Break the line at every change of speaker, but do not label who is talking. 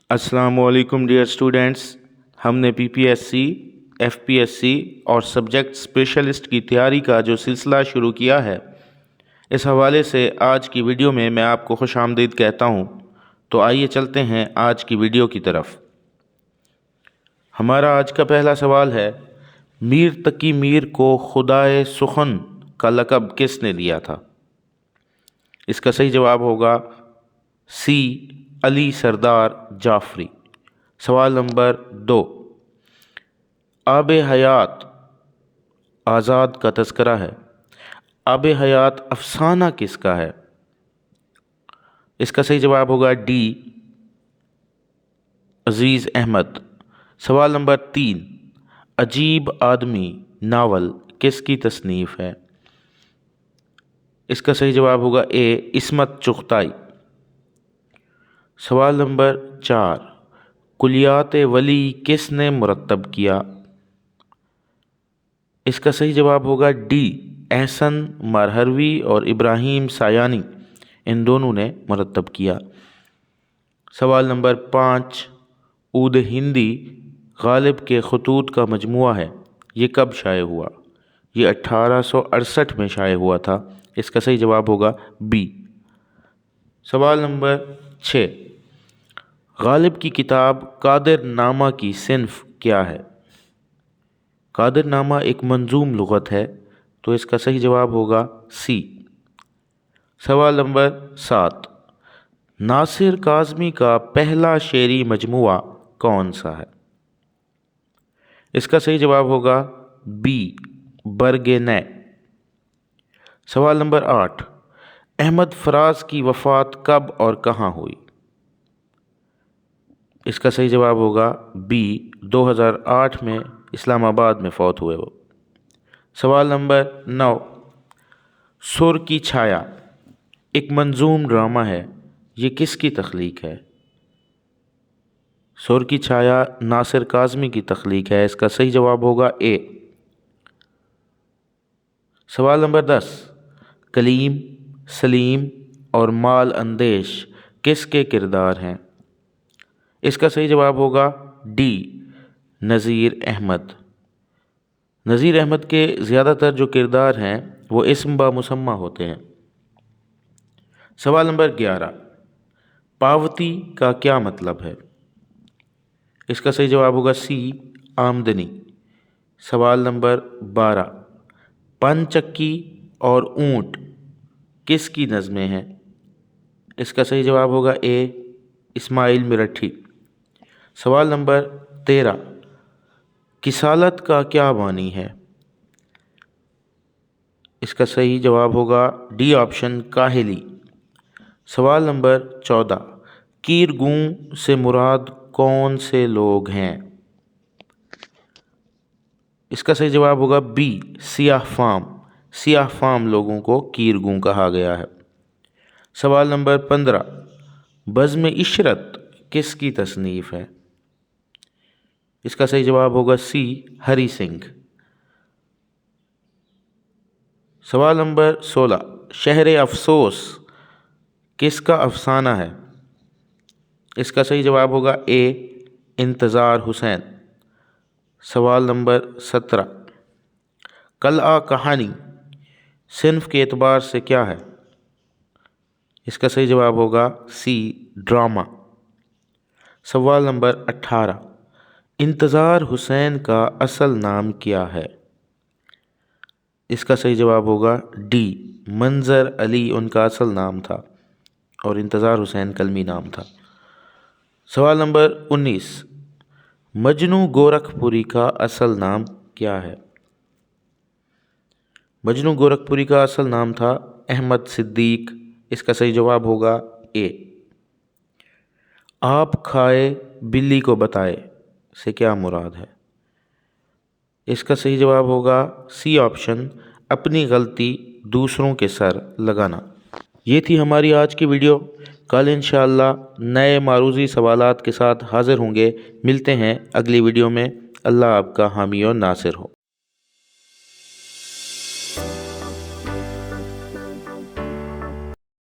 अस्सलाम वालेकुम dear students. हमने पीपीएससी, एफपीएससी और सब्जेक्ट स्पेशलिस्ट की तैयारी का जो सिलसिला शुरू किया है, इस हवाले से आज की वीडियो में मैं आपको खुश आमदीद कहता हूँ। तो आइए चलते हैं आज की वीडियो की तरफ। हमारा आज का पहला सवाल है, मीर तकी मीर को खुदाए सुखन का लक़ब किसने दिया था? इसका सही जवाब होगा सी, अली सरदार जाफरी। सवाल नंबर 2, आब हयात आज़ाद का तज़किरा है, आब हयात अफसाना किसका है? इसका सही जवाब होगा डी, अजीज़ अहमद। सवाल नंबर 3, अजीब आदमी नावल किसकी तसनीफ़ है? इसका सही जवाब होगा ए, इस्मत चुग़ताई। सवाल नंबर 4, कुलियात वली किसने मुरत्तब किया? इसका सही जवाब होगा डी, एहसन मरहरवी और इब्राहिम सायानी, इन दोनों ने मुरत्तब किया। सवाल नंबर 5, ऊद हिंदी गालिब के खतूत का मजमुआ है, ये कब शाये हुआ? ये 1868 में शाये हुआ था। इसका सही जवाब होगा बी। सवाल नंबर 6, गालिब की किताब कादिर नामा की सिन्फ क्या है? कादिर नामा एक मंजूम लुग़त है, तो इसका सही जवाब होगा सी। सवाल नंबर 7, नासिर काज़मी का पहला शेरी मजमुआ कौन सा है? इसका सही जवाब होगा बी, बरगे नै। सवाल नंबर 8, अहमद फराज की वफ़ात कब और कहाँ हुई? इसका सही जवाब होगा बी, 2008 में इस्लामाबाद में फ़ौत हुए वो। सवाल नंबर 9, सुर की छाया एक मंजूम ड्रामा है, ये किसकी तख्लीक है? सुर की छाया नासिर काज़मी की तख्लीक है। इसका सही जवाब होगा ए। सवाल नंबर 10, कलीम, सलीम और माल अंदेश किसके किरदार हैं? इसका सही जवाब होगा डी, नज़ीर अहमद। नज़ीर अहमद के ज़्यादातर जो किरदार हैं वो इस्म बा मुसम्मा होते हैं। सवाल नंबर 11, पावती का क्या मतलब है? इसका सही जवाब होगा सी, आमदनी। सवाल नंबर 12, पंचक्की और ऊँट किसकी नज़में हैं? इसका सही जवाब होगा ए, इस्माइल मिरठी। सवाल नंबर 13, किसालत का क्या मानी है? इसका सही जवाब होगा डी ऑप्शन, काहिली। सवाल नंबर 14, कीरगूं से मुराद कौन से लोग हैं? इसका सही जवाब होगा बी, सियाह फाम। सियाह फाम लोगों को कीरगूं कहा गया है। सवाल नंबर 15, बज़्म इशरत किसकी तसनीफ़ है? इसका सही जवाब होगा सी, हरी सिंह। सवाल नंबर 16, शहर अफसोस किसका अफसाना है? इसका सही जवाब होगा ए, इंतज़ार हुसैन। सवाल नंबर 17, कलआ कहानी सिन्फ के एतबार से क्या है? इसका सही जवाब होगा सी, ड्रामा। सवाल नंबर 18, इंतज़ार हुसैन का असल नाम क्या है? इसका सही जवाब होगा डी, मंज़र अली उनका असल नाम था और इंतज़ार हुसैन कलमी नाम था। सवाल नंबर 19, मजनू गोरखपुरी का असल नाम क्या है? मजनू गोरखपुरी का असल नाम था अहमद सिद्दीक। इसका सही जवाब होगा ए। आप खाए बिल्ली को बताए से क्या मुराद है? इसका सही जवाब होगा सी ऑप्शन, अपनी गलती दूसरों के सर लगाना। ये थी हमारी आज की वीडियो। कल इंशाअल्लाह नए मारूज़ी सवालात के साथ हाज़िर होंगे। मिलते हैं अगली वीडियो में। अल्लाह आपका हामी और नासिर हो।